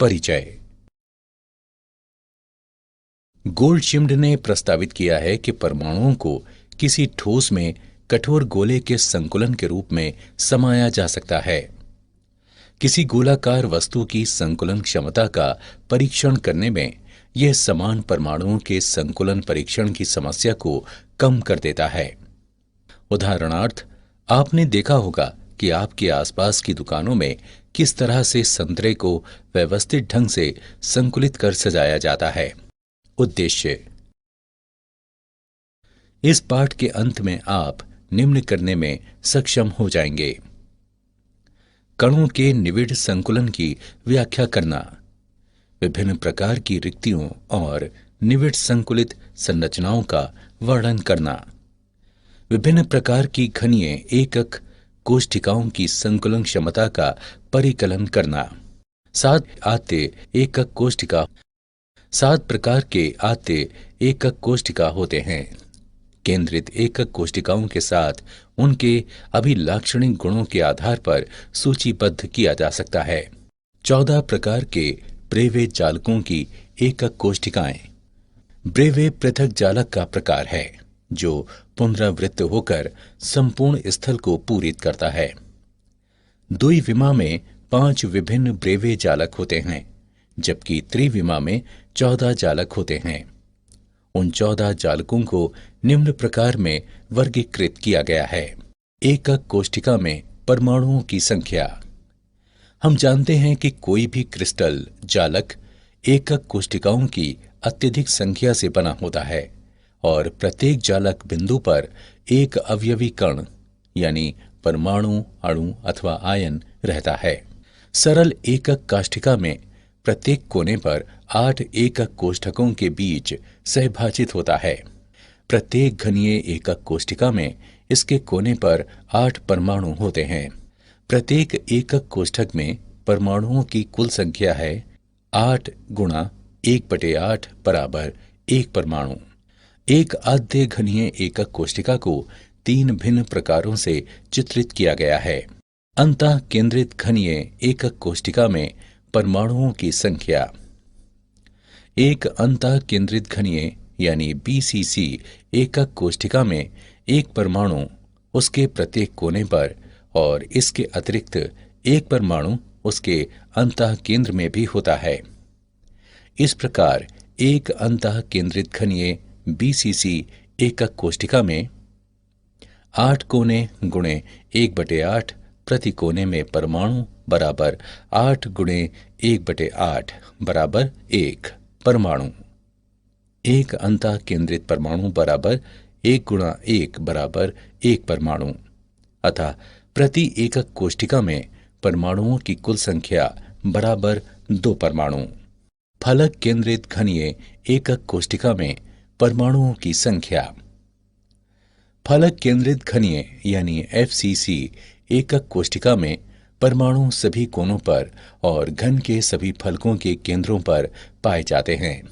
परिचय। गोल्डशिम्ड ने प्रस्तावित किया है कि परमाणुओं को किसी ठोस में कठोर गोले के संकुलन के रूप में समाया जा सकता है। किसी गोलाकार वस्तु की संकुलन क्षमता का परीक्षण करने में यह समान परमाणुओं के संकुलन परीक्षण की समस्या को कम कर देता है। उदाहरणार्थ, आपने देखा होगा कि आपके आसपास की दुकानों में किस तरह से संतरे को व्यवस्थित ढंग से संकुलित कर सजाया जाता है। उद्देश्य। इस पाठ के अंत में आप निम्न करने में सक्षम हो जाएंगे: कणों के निविड़ संकुलन की व्याख्या करना, विभिन्न प्रकार की रिक्तियों और निविड़ संकुलित संरचनाओं का वर्णन करना, विभिन्न प्रकार की घनीय एकक कोशिकाओं की संकुलन क्षमता का परिकलन करना, 7 प्रकार के आते एकक कोशिका होते हैं। केंद्रित एकक कोशिकाओं के साथ उनके अभिलाक्षणिक गुणों के आधार पर सूचीबद्ध किया जा सकता है। 14 प्रकार के ब्रेवे जालकों की एकक कोशिकाएं। ब्रेवे पृथक जालक का प्रकार है जो पुनरावृत्त होकर संपूर्ण स्थल को पूरित करता है। द्विविमा में 5 विभिन्न ब्रेवे जालक होते हैं, जबकि त्रिविमा में 14 जालक होते हैं। उन 14 जालकों को निम्न प्रकार में वर्गीकृत किया गया है। एकक कोशिका में परमाणुओं की संख्या। हम जानते हैं कि कोई भी क्रिस्टल जालक एकक कोशिकाओं की अत्यधिक संख्या से बना होता है और प्रत्येक जालक बिंदु पर एक अवयवी कण यानी परमाणु, अणु अथवा आयन रहता है। सरल एकक काष्ठिका में प्रत्येक कोने पर 8 एकक कोष्ठकों के बीच सहभाजित होता है। प्रत्येक घनीय एकक कोशिका में इसके कोने पर 8 परमाणु होते हैं। प्रत्येक एकक कोष्ठक में परमाणुओं की कुल संख्या है 8 गुणा 1/8 बराबर 1 परमाणु। एक आद्य घनीय एकक कोशिका को 3 भिन्न प्रकारों से चित्रित किया गया है। अंतः केंद्रित घनीय एकक कोशिका में परमाणुओं की संख्या। एक अंतः केंद्रित घनीय यानी BCC एकक कोशिका में एक परमाणु उसके प्रत्येक कोने पर और इसके अतिरिक्त एक परमाणु उसके अंतः केंद्र में भी होता है। इस प्रकार एक अंतः केंद्रित घनीय BCC एकक कोशिका में 8 कोने गुणे 1/8 प्रति कोने में परमाणु बराबर 8 गुणे 1/8 बराबर 1 परमाणु। एक अंतः केंद्रित परमाणु बराबर 1 गुणा 1 बराबर 1 परमाणु, अतः प्रति एकक कोशिका में परमाणुओं की कुल संख्या बराबर 2 परमाणु। फलक केंद्रित घनीय एकक कोशिका में परमाणुओं की संख्या। फलक केंद्रित घनीय यानी FCC एकक कोशिका में परमाणु सभी कोनों पर और घन के सभी फलकों के केंद्रों पर पाए जाते हैं।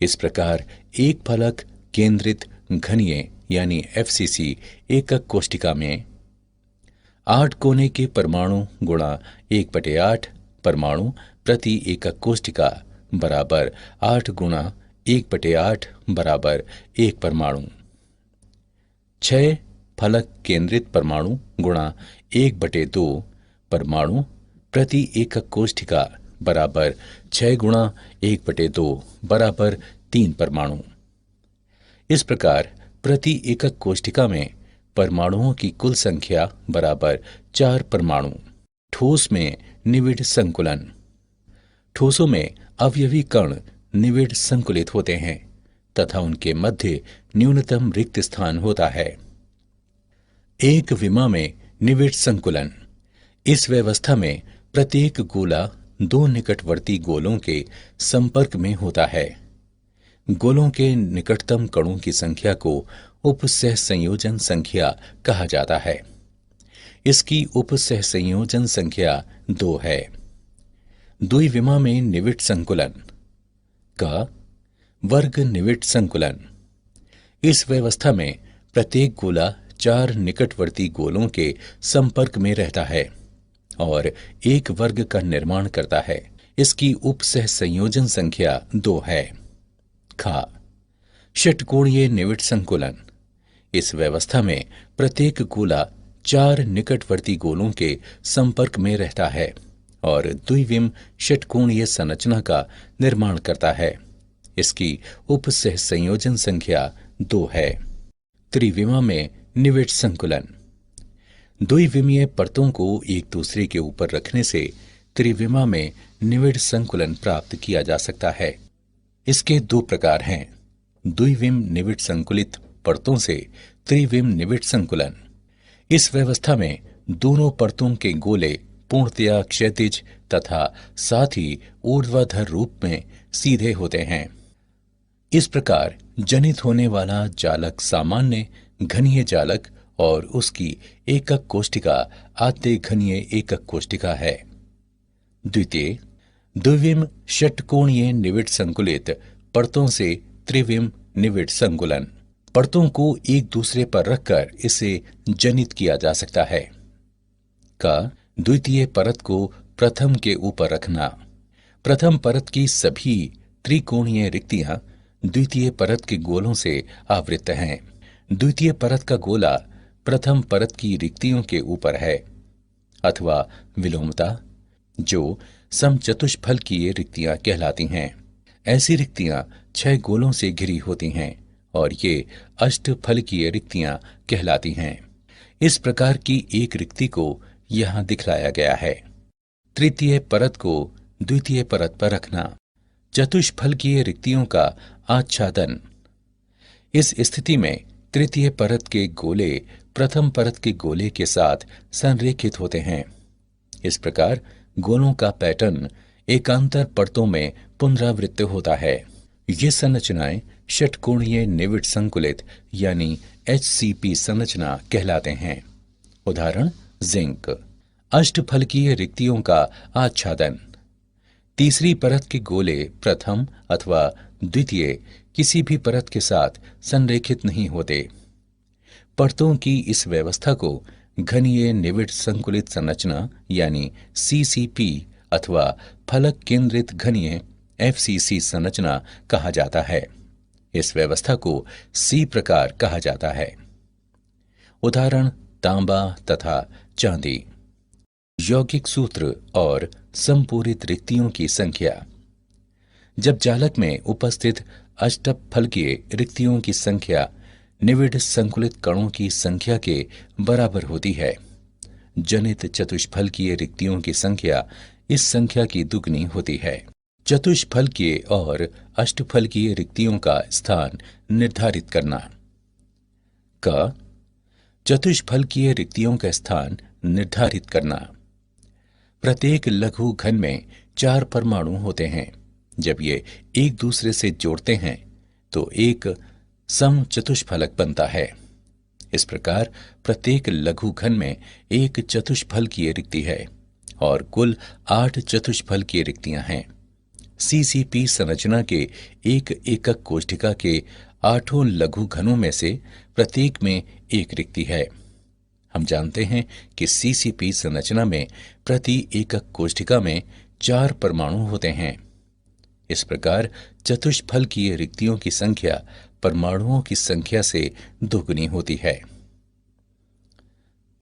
इस प्रकार एक फलक केंद्रित घनीय यानी FCC एकक कोशिका में 8 कोने के परमाणु गुणा 1/8 परमाणु प्रति एकक कोशिका बराबर 8 गुणा 1/8 बराबर 1 परमाणु। 6 फलक केंद्रित परमाणु गुणा 1/2 परमाणु प्रति एकक कोशिका बराबर 6 गुणा 1/2 बराबर 3 परमाणु। इस प्रकार प्रति एकक कोशिका में परमाणुओं की कुल संख्या बराबर 4 परमाणु। ठोस में निविड़ संकुलन। ठोसों में अवयवी कण निविड़ संकुलित होते हैं तथा उनके मध्य न्यूनतम रिक्त स्थान होता है। एक विमा में निविड़ संकुलन। इस व्यवस्था में प्रत्येक गोला 2 निकटवर्ती गोलों के संपर्क में होता है। गोलों के निकटतम कणों की संख्या को उपसह संयोजन संख्या कहा जाता है। इसकी उपसह संयोजन संख्या 2 है। द्विविमा में निविड़ संकुलन का वर्ग निविड़ संकुलन। इस व्यवस्था में प्रत्येक गोला 4 निकटवर्ती गोलों के संपर्क में रहता है और एक वर्ग का निर्माण करता है। इसकी उपसह संयोजन संख्या 2 है। खा षटकोणीय निविड़ संकुलन। इस व्यवस्था में प्रत्येक गोला 4 निकटवर्ती गोलों के संपर्क में रहता है और द्विविम षटकोणीय संरचना का निर्माण करता है। इसकी उपसह संयोजन संख्या 2 है। त्रिविमा में निविड़ संकुलन। द्विविमीय परतों को एक दूसरे के ऊपर रखने से त्रिविमा में निविड़ संकुलन प्राप्त किया जा सकता है। इसके 2 प्रकार हैं। द्विविम निविड़ संकुलित परतों से त्रिविम निविड़ संकुलन। इस व्यवस्था में दोनों परतों के गोले पूर्णतया क्षैतिज तथा साथ ही ऊर्ध्वाधर रूप में सीधे होते हैं। इस प्रकार जनित होने वाला जालक सामान्य घनीय जालक और उसकी एकक कोष्ठिका आद्य घनीय एकक कोष्ठिका है। द्वितीय, द्विविम षटकोणीय निविड़ संकुलित परतों से त्रिविम निविड़ संकुलन। परतों को एक दूसरे पर रखकर इसे जनित किया जा सकता है। का द्वितीय परत को प्रथम के ऊपर रखना। प्रथम परत की सभी त्रिकोणीय रिक्तियां द्वितीय परत के गोलों से आवृत हैं। द्वितीय परत का गोला प्रथम परत की रिक्तियों के ऊपर है अथवा विलोमता, जो समचतुष्फलकीय रिक्तियां कहलाती हैं। ऐसी रिक्तियां 6 गोलों से घिरी होती हैं और ये अष्टफलकीय रिक्तियां कहलाती हैं। इस प्रकार की एक रिक्ति को यहां दिखलाया गया है। तृतीय परत को द्वितीय परत पर रखना। चतुष्फलकीय रिक्तियों का आच्छादन। इस स्थिति में तृतीय परत के गोले प्रथम परत के गोले के साथ संरेखित होते हैं। इस प्रकार गोलों का पैटर्न एकांतर परतों में पुनरावृत्त होता है। ये संरचनाएं षटकोणीय निविड़ संकुलित यानी HCP संरचना कहलाते हैं। उदाहरण जिंक। अष्टफलकीय रिक्तियों का आच्छादन। तीसरी परत के गोले प्रथम अथवा द्वितीय किसी भी परत के साथ संरेखित नहीं होते। परतों की इस व्यवस्था को घनीय निविड़ संकुलित संरचना यानी CCP अथवा फलक केंद्रित घनीय FCC संरचना कहा जाता है। इस व्यवस्था को C प्रकार कहा जाता है। उदाहरण तांबा तथा चांदी। यौगिक सूत्र और संपूरित रिक्तियों की संख्या। जब जालक में उपस्थित अष्टफलकीय रिक्तियों की संख्या निविड़ संकुलित कणों की संख्या के बराबर होती है, जनित चतुष्फलकीय रिक्तियों की संख्या इस संख्या की दुगनी होती है। चतुष्फलकीय और अष्टफलकीय रिक्तियों का स्थान निर्धारित करना। क चतुष्फलकीय रिक्तियों का स्थान निर्धारित करना। प्रत्येक लघु घन में 4 परमाणु होते हैं। जब ये एक दूसरे से जोड़ते हैं तो एक समचतुष्फलक बनता है। इस प्रकार प्रत्येक लघु घन में एक चतुष्फलकीय रिक्ति है और कुल 8 चतुष्फलकीय रिक्तियां हैं। CCP संरचना के एक एकक कोष्ठिका के 8 लघु घनों में से प्रत्येक में एक रिक्ति है। हम जानते हैं कि CCP संरचना में प्रति एकक कोष्ठिका में 4 परमाणु होते हैं। इस प्रकार चतुष्फलकीय रिक्तियों की संख्या परमाणुओं की संख्या से दोगुनी होती है।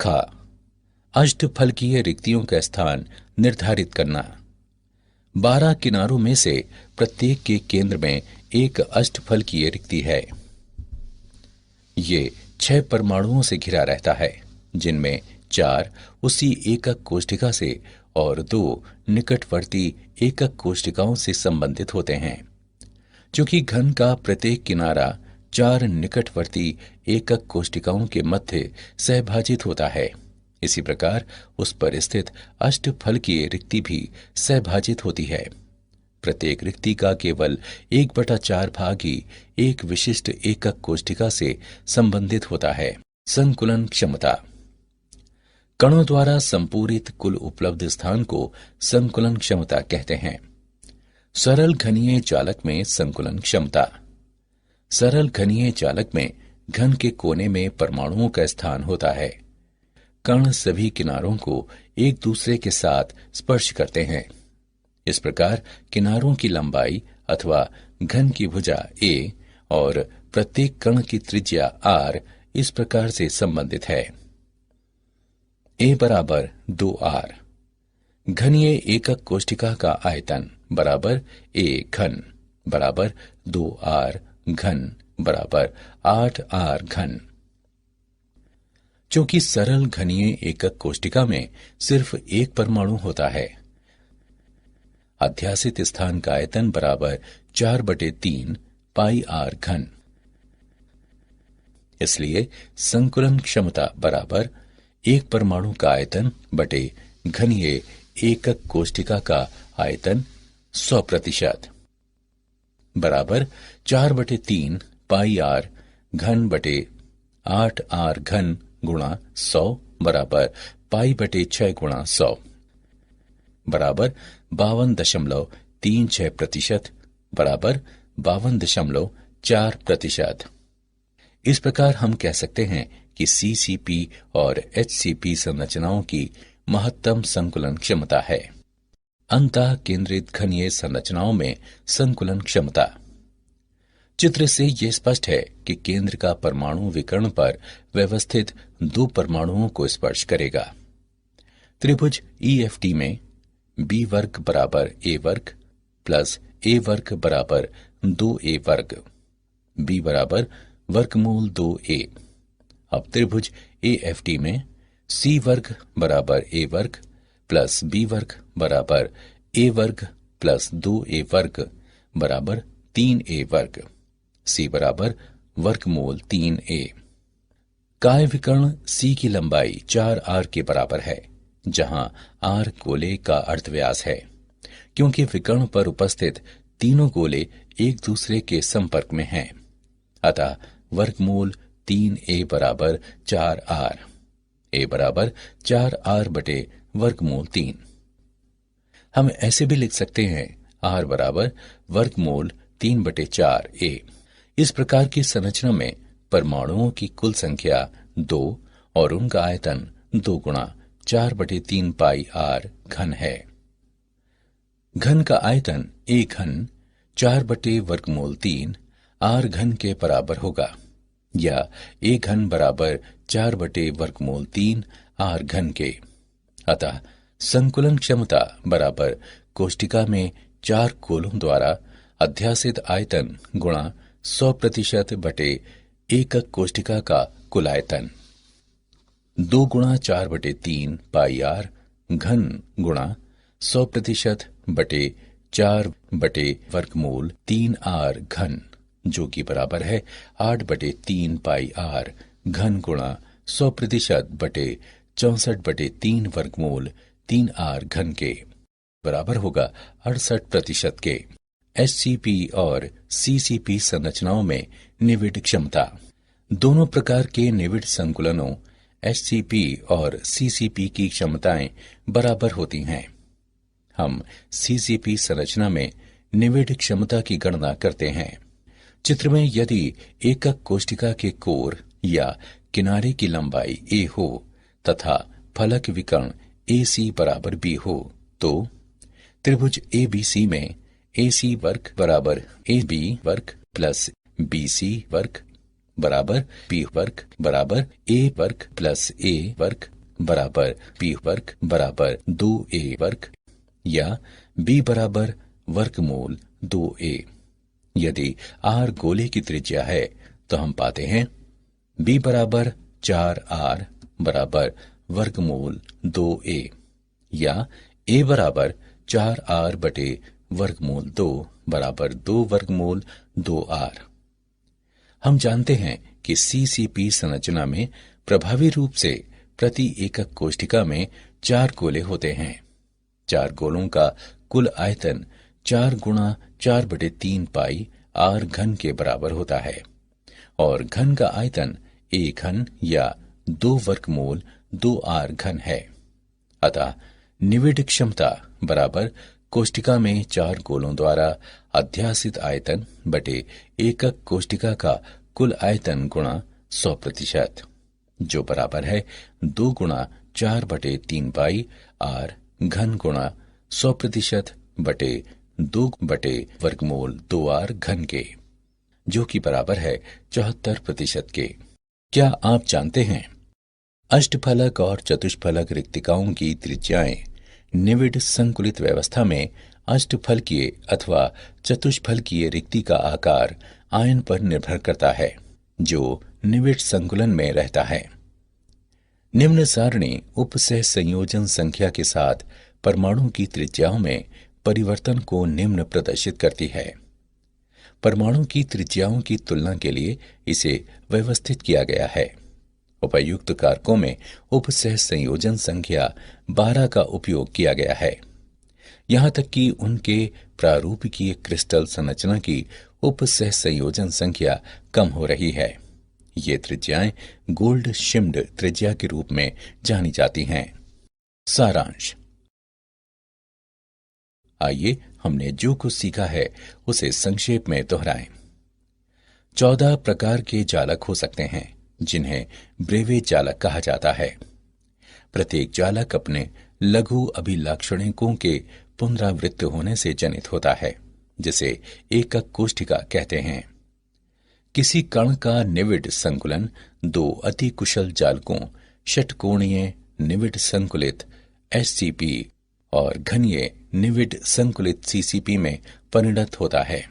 ख अष्टफलकीय रिक्तियों का स्थान निर्धारित करना। 12 किनारों में से प्रत्येक के केंद्र में एक अष्टफलकीय रिक्ति है। ये 6 परमाणुओं से घिरा रहता है, जिनमें 4 उसी एकक कोष्ठिका से और 2 निकटवर्ती एकक कोष्ठिकाओं से संबंधित होते हैं। चूंकि घन का प्रत्येक किनारा 4 निकटवर्ती एकक कोष्ठिकाओं के मध्य सहभाजित होता है, इसी प्रकार उस पर स्थित अष्टफलकीय रिक्ति भी सहभाजित होती है। प्रत्येक रिक्ति का केवल 1/4 भाग ही एक विशिष्ट एकक कोष्ठिका से संबंधित होता है। संकुलन क्षमता। कणों द्वारा संपूरित कुल उपलब्ध स्थान को संकुलन क्षमता कहते हैं। सरल घनीय चालक में संकुलन क्षमता। सरल घनीय चालक में घन के कोने में परमाणुओं का स्थान होता है। कण सभी किनारों को एक दूसरे के साथ स्पर्श करते हैं। इस प्रकार किनारों की लंबाई अथवा घन की भुजा a और प्रत्येक कण की त्रिज्या r इस प्रकार से संबंधित है। a बराबर 2r। घनीय एकक कोष्ठिका का आयतन बराबर a घन बराबर 2r घन बराबर 8r घन। चूंकि सरल घनीय एकक कोष्ठिका में सिर्फ एक परमाणु होता है, अध्यासित स्थान का आयतन बराबर 4/3 पाई r घन। इसलिए संकुलन क्षमता बराबर एक परमाणु का आयतन बटे घनीय एकक कोष्ठिका का आयतन 100% बराबर 4/3 पाई r घन बटे 8r घन गुणा 100 बराबर पाई/6 गुणा 100 बराबर 52.36% बराबर 52.4%। इस प्रकार हम कह सकते हैं कि सीसीपी और एचसीपी संरचनाओं की महत्तम संकुलन क्षमता है। अंतः केंद्रित घनीय संरचनाओं में संकुलन क्षमता। चित्र से यह स्पष्ट है कि केंद्र का परमाणु विकर्ण पर व्यवस्थित दो परमाणुओं को स्पर्श करेगा। त्रिभुज EFT में b वर्ग बराबर a वर्ग प्लस a वर्ग बराबर 2a वर्ग, b बराबर वर्गमूल 2a। अब त्रिभुज AFT में c वर्ग बराबर a वर्ग प्लस b वर्ग बराबर a वर्ग प्लस 2a वर्ग बराबर 3a वर्ग, c बराबर वर्गमूल 3a। काय विकर्ण c की लंबाई 4r के बराबर है, जहां r गोले का अर्धव्यास है। क्योंकि विकर्ण पर उपस्थित तीनों गोले एक दूसरे के संपर्क में हैं, अतः वर्गमूल 3a बराबर 4r, a बराबर 4r बटे वर्गमूल 3। हम ऐसे भी लिख सकते हैं r बराबर वर्गमूल 3/4a। इस प्रकार की संरचना में परमाणुओं की कुल संख्या 2 और उनका आयतन 2 गुणा 4/3 पाई r घन है। घन का आयतन a घन 4/वर्गमूल 3 r घन के बराबर होगा, या a घन बराबर 4/वर्गमूल 3 r घन के। अतः संकुलन क्षमता बराबर कोष्ठिका में 4 गोलों द्वारा अध्यासित आयतन गुणा 100% बटे एकक कोष्ठिका का कुल आयतन 2 गुणा 4/3 पाई r घन गुणा 100% बटे 4 बटे वर्गमूल 3r घन, जो कि बराबर है 8/3 पाई r घन गुणा 100% बटे 64/3 वर्गमूल 3r घन के बराबर होगा 68% के। एचसीपी और सीसीपी संरचनाओं में निविड क्षमता। दोनों प्रकार के निविड संकुलनों एचसीपी और सीसीपी की क्षमताएं बराबर होती हैं। हम सीसीपी संरचना में निविड क्षमता की गणना करते हैं। चित्र में यदि एकक कोष्ठिका के कोर या किनारे की लंबाई a हो तथा फलक विकर्ण AC बराबर b हो, तो त्रिभुज ABC में AC वर्ग बराबर AB वर्ग प्लस BC वर्ग बराबर B वर्ग बराबर A वर्ग प्लस A वर्ग बराबर B वर्ग बराबर 2A वर्ग, या B बराबर वर्गमूल 2A। यदि r गोले की त्रिज्या है तो हम पाते हैं b बराबर 4r बराबर वर्गमूल 2a, या a बराबर 4r बटे वर्गमूल 2 बराबर 2 वर्गमूल 2r। हम जानते हैं कि सीसीपी संरचना में प्रभावी रूप से प्रति एकक कोष्ठिका में 4 गोले होते हैं। 4 गोलों का कुल आयतन 4 गुणा 4/3 पाई r घन के बराबर होता है, और घन का आयतन a घन या 2 वर्गमूल 2r घन है। अतः निविड क्षमता बराबर कोष्ठिका में 4 गोलों द्वारा अध्यासित आयतन बटे एकक कोष्ठिका का कुल आयतन गुणा 100%, जो बराबर है 2 गुणा 4/3 पाई आर घन गुणा 100% बटे 2/वर्गमूल 2r घन के, जो कि बराबर है 74% के। क्या आप जानते हैं अष्टफलक और चतुष्फलक रिक्तिकाओं की त्रिज्याएं निविड संकुलित व्यवस्था में अष्टफलकीय अथवा चतुष्फलकीय रिक्ति का आकार आयन पर निर्भर करता है, जो निविड संकुलन में रहता है। निम्न सारणी उपसह संयोजन संख्या के साथ परमाणु की त्रिज्याओं में परिवर्तन को निम्न प्रदर्शित करती है। परमाणु की त्रिज्याओं की तुलना के लिए इसे व्यवस्थित किया गया है। उपर्युक्त कारकों में उपसह संयोजन संख्या 12 का उपयोग किया गया है, यहां तक कि उनके प्रारूपिकीय क्रिस्टल संरचना की उपसह संयोजन संख्या कम हो रही है। ये त्रिज्याएं गोल्ड शिम्ड त्रिज्या के रूप में जानी जाती हैं। सारांश। आइए हमने जो कुछ सीखा है उसे संक्षेप में दोहराएं। 14 प्रकार के जालक हो सकते हैं, जिन्हें ब्रेवे जालक कहा जाता है। प्रत्येक जालक अपने लघु अभिलाक्षणिकों के पुनरावृत्त होने से जनित होता है, जिसे एकक कोष्ठिका कहते हैं। किसी कण का निविड संकुलन 2 अति कुशल जालकों षटकोणीय निविड संकुलित SCP और घनीय निविड संकुलित CCP में परिणत होता है।